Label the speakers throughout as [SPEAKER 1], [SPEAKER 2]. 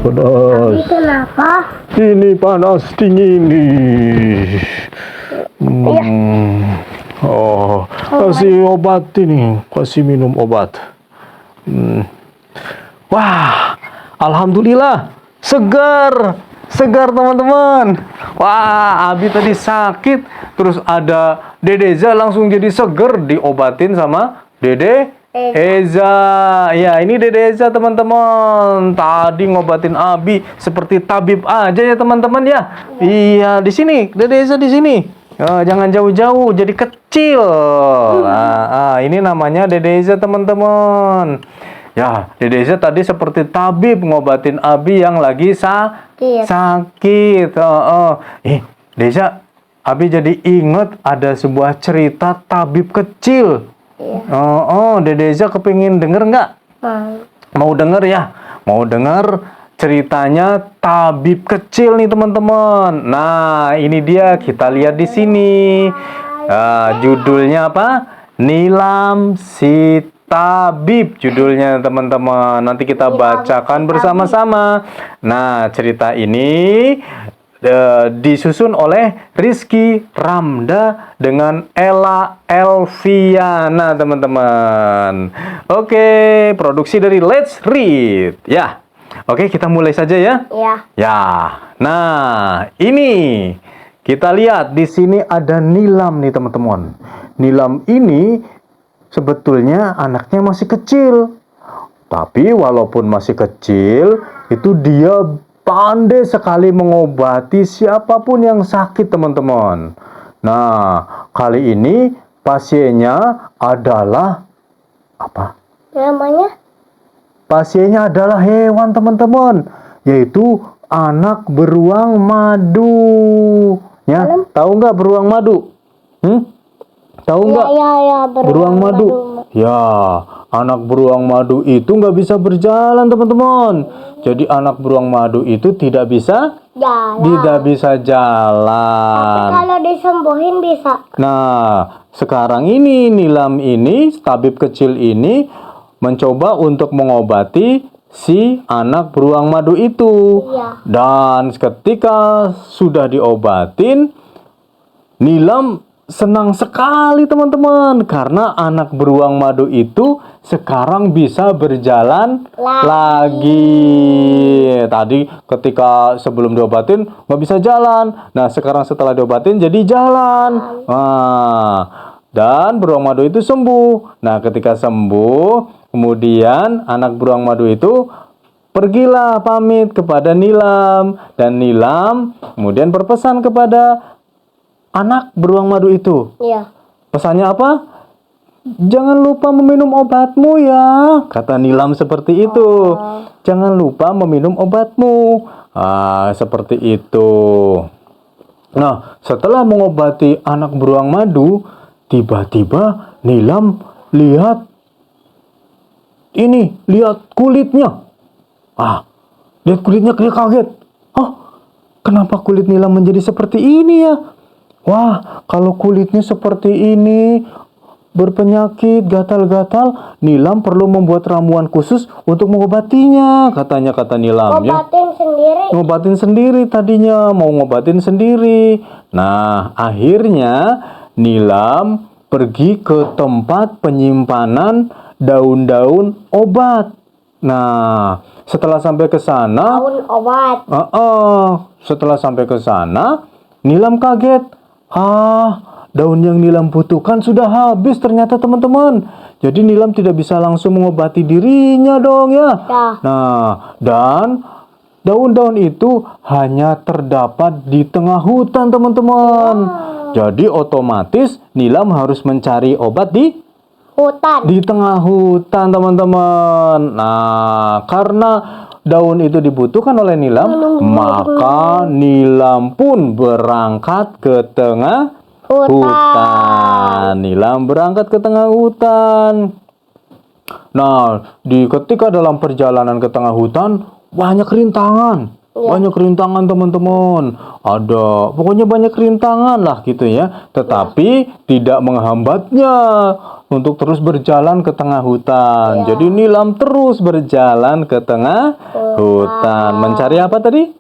[SPEAKER 1] Panas.
[SPEAKER 2] Tapi kenapa?
[SPEAKER 1] Ini panas dingin nih. Oh, kasih obat ini, kasih minum obat. Wah, alhamdulillah, segar teman-teman. Wah, Abi tadi sakit, terus ada Dedeza langsung jadi seger, diobatin sama Dede Eza. Ya, ini Dede Eza teman-teman. Tadi ngobatin Abi seperti tabib aja ya teman-teman ya. Iya, di sini Dede Eza di sini. Jangan jauh-jauh, jadi kecil. Ini namanya Dede Eza teman-teman. Ya, Dede Eza tadi seperti tabib ngobatin Abi yang lagi sakit. Deza, Abi jadi inget ada sebuah cerita tabib kecil. Dede Eza kepingin denger nggak? Mau denger ya? Mau denger ceritanya tabib kecil nih teman-teman. Nah, ini dia, kita lihat di sini. Judulnya apa? Nilam si Tabib judulnya teman-teman. Nanti kita bacakan bersama-sama. Nah, cerita ini disusun oleh Rizky Ramda dengan Ella Elviana teman-teman. Oke, produksi dari Let's Read ya. Oke, kita mulai saja ya. Ya. Nah, ini kita lihat di sini ada Nilam nih teman-teman. Nilam ini sebetulnya anaknya masih kecil. Tapi walaupun masih kecil, itu dia pandai sekali mengobati siapapun yang sakit teman-teman. Nah, kali ini pasiennya adalah apa?
[SPEAKER 2] Namanya?
[SPEAKER 1] Pasiennya adalah hewan teman-teman, yaitu anak beruang madu. Ya, tahu nggak beruang madu? Tahu nggak?
[SPEAKER 2] Ya,
[SPEAKER 1] beruang madu. Ya, anak beruang madu itu nggak bisa berjalan teman-teman. Jadi anak beruang madu itu tidak bisa jalan.
[SPEAKER 2] Tapi kalau disembuhin bisa.
[SPEAKER 1] Nah, sekarang ini Nilam ini, tabib kecil ini mencoba untuk mengobati si anak beruang madu itu.
[SPEAKER 2] Iya.
[SPEAKER 1] Dan ketika sudah diobatin, Nilam senang sekali teman-teman, karena anak beruang madu itu sekarang bisa berjalan lagi. Tadi ketika sebelum diobatin nggak bisa jalan. Nah, sekarang setelah diobatin jadi jalan. Dan beruang madu itu sembuh. Nah, ketika sembuh, kemudian anak beruang madu itu pergilah pamit kepada Nilam. Dan Nilam kemudian berpesan kepada anak beruang madu itu.
[SPEAKER 2] Iya.
[SPEAKER 1] Pesannya apa? Jangan lupa meminum obatmu ya. Kata Nilam seperti itu. Jangan lupa meminum obatmu. Seperti itu. Nah, setelah mengobati anak beruang madu, tiba-tiba Nilam lihat kulitnya. Lihat kulitnya, dia kaget. Kenapa kulit Nilam menjadi seperti ini ya? Wah, kalau kulitnya seperti ini, berpenyakit, gatal-gatal, Nilam perlu membuat ramuan khusus untuk mengobatinya, katanya, kata Nilam. Ngobatin sendiri tadinya, mau ngobatin sendiri. Nah, akhirnya Nilam pergi ke tempat penyimpanan daun-daun obat. Nah, setelah sampai ke sana, setelah sampai ke sana, Nilam kaget. Daun yang Nilam butuhkan sudah habis ternyata teman-teman. Jadi Nilam tidak bisa langsung mengobati dirinya dong ya. Nah, dan daun-daun itu hanya terdapat di tengah hutan teman-teman. Jadi otomatis Nilam harus mencari obat di tengah hutan teman-teman. Nah, karena daun itu dibutuhkan oleh Nilam, maka Nilam pun berangkat ke tengah hutan. Nilam berangkat ke tengah hutan. Nah, ketika dalam perjalanan ke tengah hutan, banyak rintangan. Banyak rintangan teman-teman. Ada, pokoknya banyak rintangan lah gitu ya. Tetapi tidak menghambatnya untuk terus berjalan ke tengah hutan. Jadi Nilam terus berjalan ke tengah hutan. Mencari apa tadi?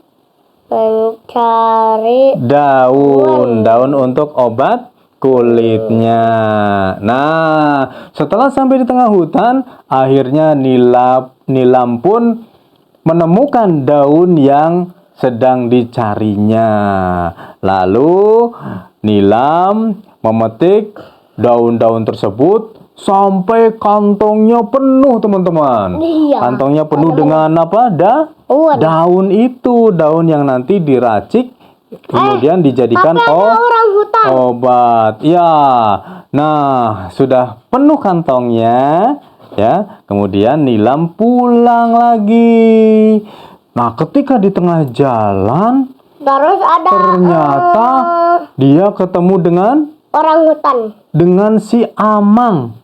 [SPEAKER 2] Mencari
[SPEAKER 1] Daun untuk obat kulitnya. Nah, setelah sampai di tengah hutan, akhirnya Nilam pun menemukan daun yang sedang dicarinya. Lalu Nilam memetik daun-daun tersebut sampai kantongnya penuh, teman-teman.
[SPEAKER 2] Iya.
[SPEAKER 1] Kantongnya penuh dengan apa? Daun itu, daun yang nanti diracik kemudian dijadikan
[SPEAKER 2] orang hutan.
[SPEAKER 1] obat. Ya. Nah, sudah penuh kantongnya, ya. Kemudian Nilam pulang lagi. Nah, ketika di tengah jalan,
[SPEAKER 2] Terus ada
[SPEAKER 1] ternyata dia ketemu
[SPEAKER 2] orang hutan.
[SPEAKER 1] dengan si Amang.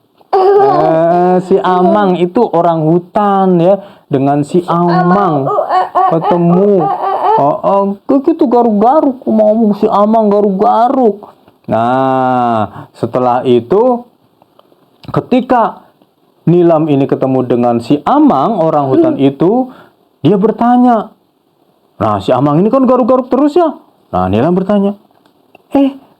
[SPEAKER 1] Si Amang itu orang hutan ya, dengan si Amang ketemu. Gitu garuk-garuk, ngomong si Amang garuk-garuk. Nah, setelah itu ketika Nilam ini ketemu dengan si Amang orang hutan itu, dia bertanya. Nah, si Amang ini kan garuk-garuk terus ya. Nah, Nilam bertanya,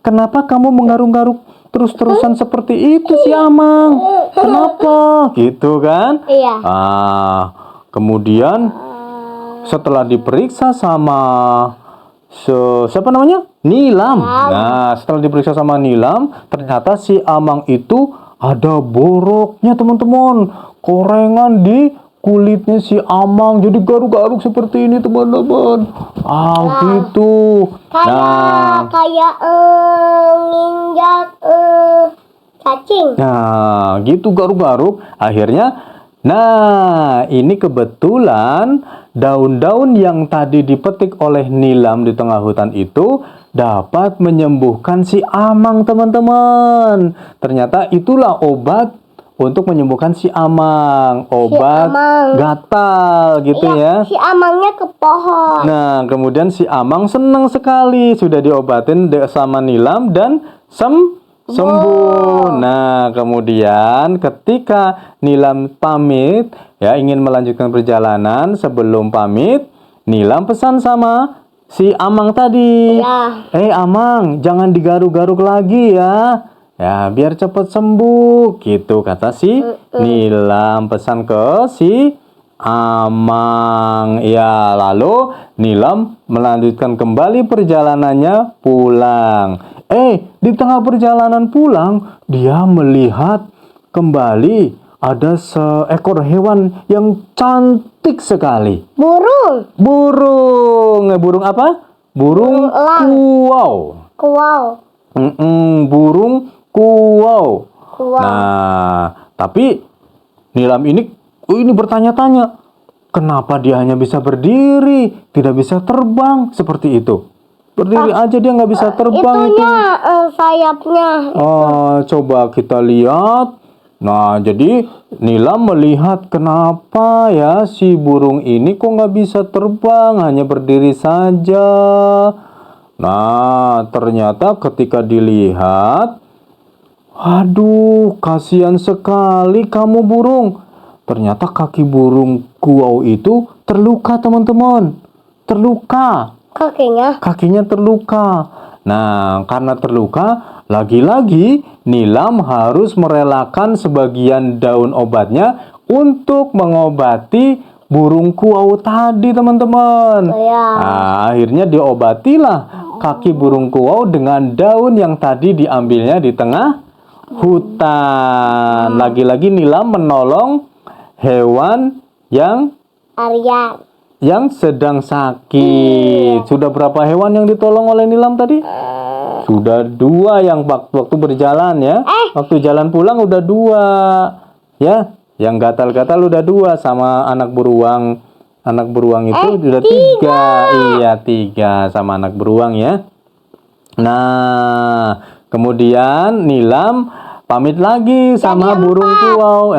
[SPEAKER 1] kenapa kamu menggaruk-garuk terus-terusan seperti itu si Amang? Kenapa? Gitu kan?
[SPEAKER 2] Iya.
[SPEAKER 1] Kemudian setelah diperiksa sama siapa namanya? Nilam. Nah, setelah diperiksa sama Nilam, ternyata si Amang itu ada boroknya, teman-teman. Korengan di kulitnya si Amang, jadi garuk-garuk seperti ini, teman-teman. Gitu.
[SPEAKER 2] Kayak nginjak cacing.
[SPEAKER 1] Nah, gitu garuk-garuk. Akhirnya, ini kebetulan daun-daun yang tadi dipetik oleh Nilam di tengah hutan itu dapat menyembuhkan si Amang, teman-teman. Ternyata itulah obat untuk menyembuhkan si Amang, obat gatal gitu ya.
[SPEAKER 2] Si Amangnya ke pohon.
[SPEAKER 1] Nah, kemudian si Amang senang sekali sudah diobatin sama Nilam dan sembuh. Nah, kemudian ketika Nilam pamit ya, ingin melanjutkan perjalanan, sebelum pamit Nilam pesan sama si Amang tadi. Amang, jangan digaruk-garuk lagi ya. Ya, biar cepat sembuh, gitu kata si Nilam, pesan ke si Amang. Ya, lalu Nilam melanjutkan kembali perjalanannya pulang. Di tengah perjalanan pulang, dia melihat kembali ada seekor hewan yang cantik sekali.
[SPEAKER 2] Burung.
[SPEAKER 1] Burung apa? Burung kuau. Burung kuau. Nah, tapi Nilam ini bertanya-tanya, kenapa dia hanya bisa berdiri, tidak bisa terbang seperti itu? Berdiri aja dia nggak bisa terbang itu.
[SPEAKER 2] Sayapnya.
[SPEAKER 1] Coba kita lihat. Nah, jadi Nilam melihat kenapa ya si burung ini kok nggak bisa terbang, hanya berdiri saja. Nah, ternyata ketika dilihat, aduh, kasihan sekali kamu burung. Ternyata kaki burung kuau itu terluka, teman-teman. Terluka. Kakinya terluka. Nah, karena terluka, lagi-lagi Nilam harus merelakan sebagian daun obatnya untuk mengobati burung kuau tadi, teman-teman. Nah, akhirnya diobatilah kaki burung kuau dengan daun yang tadi diambilnya di tengah hutan. Lagi-lagi Nilam menolong hewan yang sedang sakit. Sudah berapa hewan yang ditolong oleh Nilam tadi? Sudah 2 yang waktu berjalan ya. Waktu jalan pulang udah 2. Ya, yang gatal-gatal udah 2 sama anak beruang. Anak beruang itu udah 3. Iya, 3 sama anak beruang ya. Nah, kemudian Nilam pamit lagi sama burung kuau.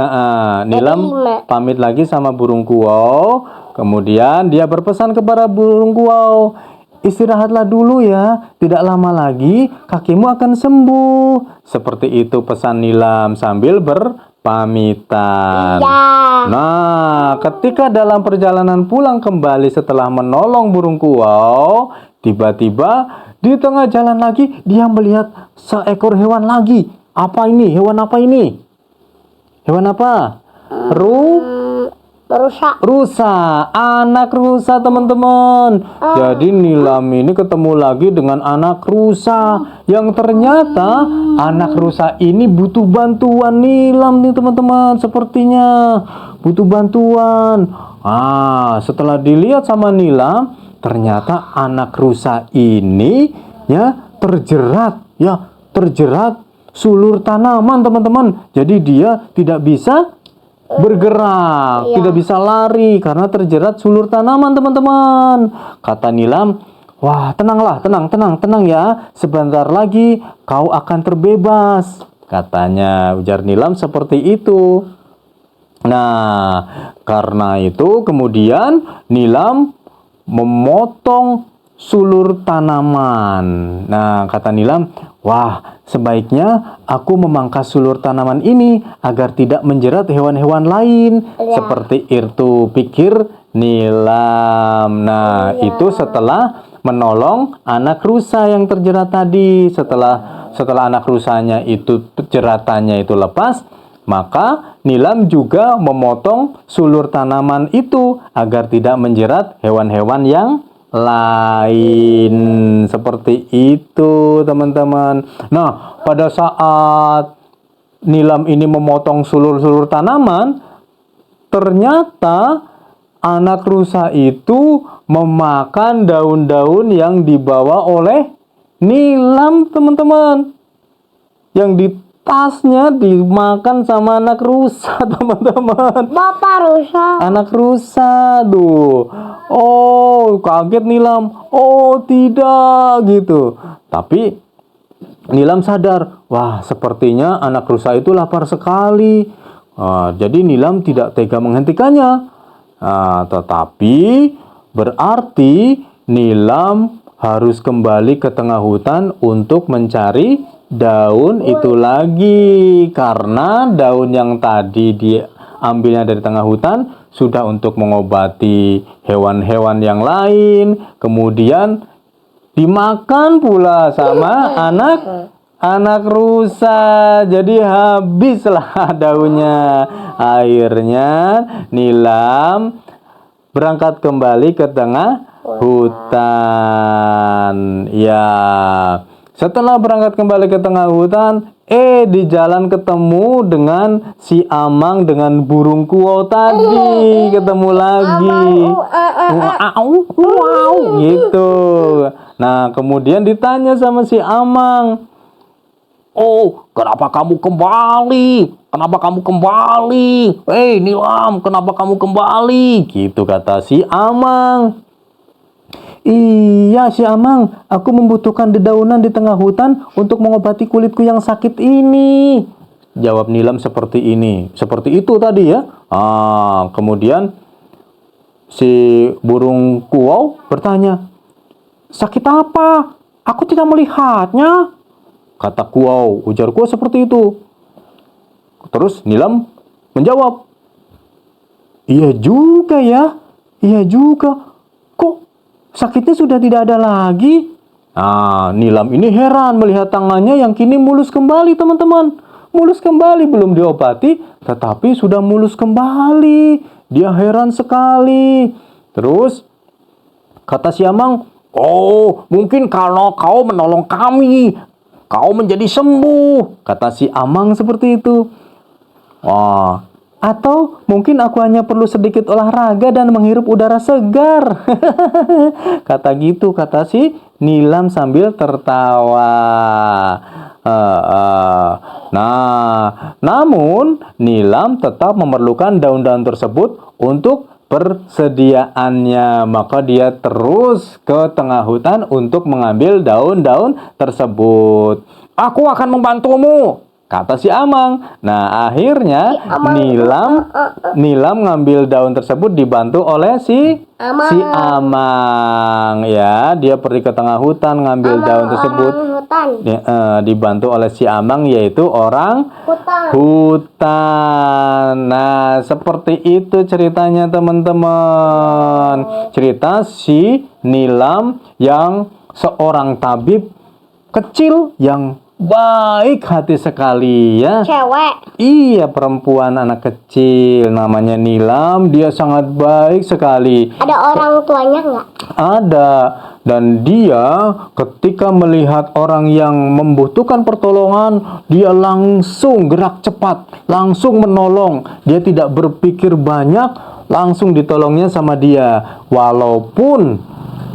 [SPEAKER 1] Nilam
[SPEAKER 2] lima.
[SPEAKER 1] pamit lagi sama burung kuau. Kemudian dia berpesan kepada burung kuau, istirahatlah dulu ya, tidak lama lagi kakimu akan sembuh. Seperti itu pesan Nilam sambil berpamitan.
[SPEAKER 2] Ya.
[SPEAKER 1] Nah, ketika dalam perjalanan pulang kembali setelah menolong burung kuau, tiba-tiba di tengah jalan lagi dia melihat seekor hewan lagi. Apa ini? Hewan apa ini? Hewan apa?
[SPEAKER 2] Rusak.
[SPEAKER 1] Rusa, anak rusa teman-teman. Jadi Nilam ini ketemu lagi dengan anak rusa yang ternyata anak rusa ini butuh bantuan Nilam nih teman-teman. Sepertinya butuh bantuan. Setelah dilihat sama Nilam, ternyata anak rusa ini terjerat sulur tanaman teman-teman. Jadi dia tidak bisa bergerak, tidak bisa lari karena terjerat sulur tanaman teman-teman. Kata Nilam, wah tenang ya, sebentar lagi kau akan terbebas, katanya. Ujar Nilam seperti itu. Nah, karena itu kemudian Nilam memotong sulur tanaman. Nah, kata Nilam, wah, sebaiknya aku memangkas sulur tanaman ini agar tidak menjerat hewan-hewan lain. Seperti itu pikir Nilam. Nah, itu setelah menolong anak rusa yang terjerat tadi. Setelah anak rusanya itu jeratannya itu lepas, maka Nilam juga memotong sulur tanaman itu agar tidak menjerat hewan-hewan yang lain. Seperti itu teman-teman. Nah, pada saat Nilam ini memotong sulur-sulur tanaman, ternyata anak rusa itu memakan daun-daun yang dibawa oleh Nilam teman-teman. Yang di tasnya dimakan sama anak rusa teman-teman.
[SPEAKER 2] Bapak rusak.
[SPEAKER 1] Anak rusa tuh. Oh, kaget Nilam. Oh, tidak gitu. Tapi Nilam sadar, wah, sepertinya anak rusa itu lapar sekali. Jadi Nilam tidak tega menghentikannya. Tetapi berarti Nilam harus kembali ke tengah hutan untuk mencari daun itu lagi, karena daun yang tadi diambilnya dari tengah hutan sudah untuk mengobati hewan-hewan yang lain, kemudian dimakan pula sama anak rusa. Jadi habislah daunnya. Akhirnya Nilam berangkat kembali ke tengah hutan. Ya, setelah berangkat kembali ke tengah hutan, di jalan ketemu dengan si Amang dengan burung kuau tadi. Ketemu lagi. Wow, gitu. Nah, kemudian ditanya sama si Amang, oh, kenapa kamu kembali? Kenapa kamu kembali? Nilam, kenapa kamu kembali? Gitu kata si Amang. Iya, si Amang, aku membutuhkan dedaunan di tengah hutan untuk mengobati kulitku yang sakit ini. Jawab Nilam seperti ini. Seperti itu tadi ya. Kemudian si burung kuau bertanya, sakit apa? Aku tidak melihatnya. Kata kuau, ujar kuau seperti itu. Terus Nilam menjawab, iya juga ya. Iya juga. Kok sakitnya sudah tidak ada lagi? Nilam ini heran melihat tangannya yang kini mulus kembali teman-teman. Mulus kembali, belum diobati, tetapi sudah mulus kembali. Dia heran sekali. Terus kata si Amang, oh, mungkin kalau kau menolong kami, kau menjadi sembuh. Kata si Amang seperti itu. Atau mungkin aku hanya perlu sedikit olahraga dan menghirup udara segar. Kata si Nilam sambil tertawa. Namun Nilam tetap memerlukan daun-daun tersebut untuk persediaannya. Maka dia terus ke tengah hutan untuk mengambil daun-daun tersebut. Aku akan membantumu, kata si Amang. Nah, akhirnya Nilam ngambil daun tersebut dibantu oleh si Amang. Ya, dia pergi ke tengah hutan ngambil daun tersebut. Dibantu oleh si Amang, yaitu orang hutan. Nah, seperti itu ceritanya teman-teman. Cerita si Nilam yang seorang tabib kecil yang baik hati sekali ya.
[SPEAKER 2] Cewek.
[SPEAKER 1] Iya, perempuan, anak kecil, namanya Nilam. Dia sangat baik sekali.
[SPEAKER 2] Ada orang tuanya nggak?
[SPEAKER 1] Ada. Dan dia ketika melihat orang yang membutuhkan pertolongan, dia langsung gerak cepat, langsung menolong. Dia tidak berpikir banyak, langsung ditolongnya sama dia. Walaupun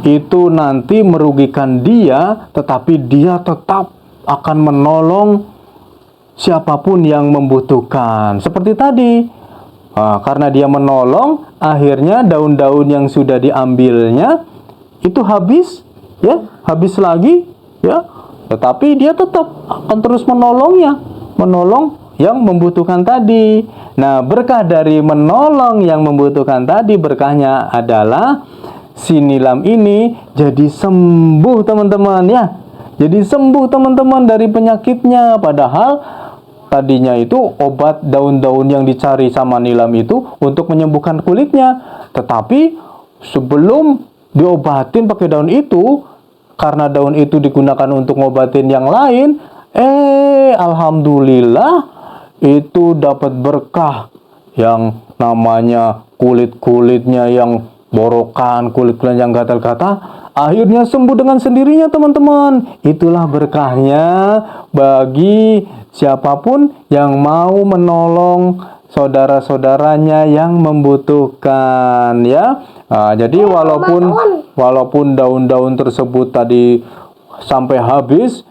[SPEAKER 1] itu nanti merugikan dia, tetapi dia tetap akan menolong siapapun yang membutuhkan. Seperti tadi, karena dia menolong, akhirnya daun-daun yang sudah diambilnya itu habis, ya, habis lagi, ya. Tetapi dia tetap akan terus menolong yang membutuhkan tadi. Nah, berkah dari menolong yang membutuhkan tadi, berkahnya adalah si Nilam ini jadi sembuh teman-teman ya. Jadi sembuh teman-teman dari penyakitnya. Padahal tadinya itu obat daun-daun yang dicari sama Nilam itu untuk menyembuhkan kulitnya. Tetapi sebelum diobatin pakai daun itu, karena daun itu digunakan untuk ngobatin yang lain, alhamdulillah itu dapat berkah yang namanya kulit-kulitnya yang borokan, kulit-kulit yang gatal-gatal akhirnya sembuh dengan sendirinya teman-teman. Itulah berkahnya bagi siapapun yang mau menolong saudara-saudaranya yang membutuhkan ya. Jadi walaupun daun-daun tersebut tadi sampai habis,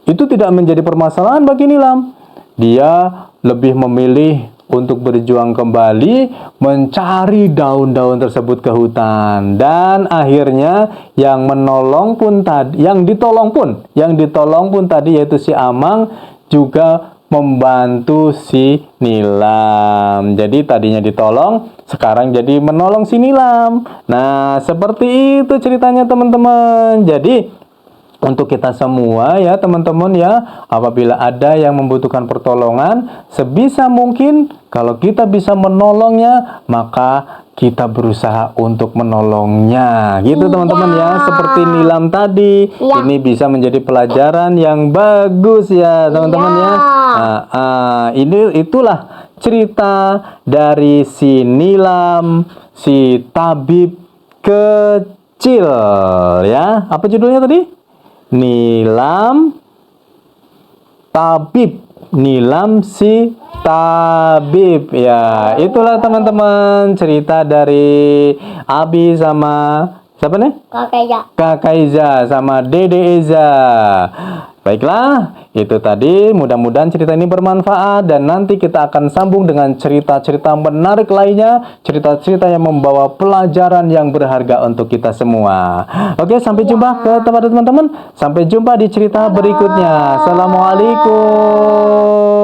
[SPEAKER 1] itu tidak menjadi permasalahan bagi Nilam. Dia lebih memilih untuk berjuang kembali mencari daun-daun tersebut ke hutan, dan akhirnya yang ditolong pun tadi yaitu si Amang juga membantu si Nilam. Jadi tadinya ditolong, sekarang jadi menolong si Nilam. Nah, seperti itu ceritanya teman-teman. Jadi untuk kita semua ya teman-teman ya, apabila ada yang membutuhkan pertolongan, sebisa mungkin kalau kita bisa menolongnya, maka kita berusaha untuk menolongnya gitu teman-teman ya. Seperti Nilam tadi, ini bisa menjadi pelajaran yang bagus ya teman-teman ya. Itulah cerita dari si Nilam, si tabib kecil ya. Apa judulnya tadi? Nilam si tabib ya. Itulah teman-teman cerita dari Abi sama siapa nih? Kakak Iza sama Dede Eza. Baiklah, itu tadi, mudah-mudahan cerita ini bermanfaat, dan nanti kita akan sambung dengan cerita-cerita menarik lainnya, cerita-cerita yang membawa pelajaran yang berharga untuk kita semua. Oke, sampai jumpa kepada teman-teman. Sampai jumpa di cerita berikutnya. Assalamualaikum.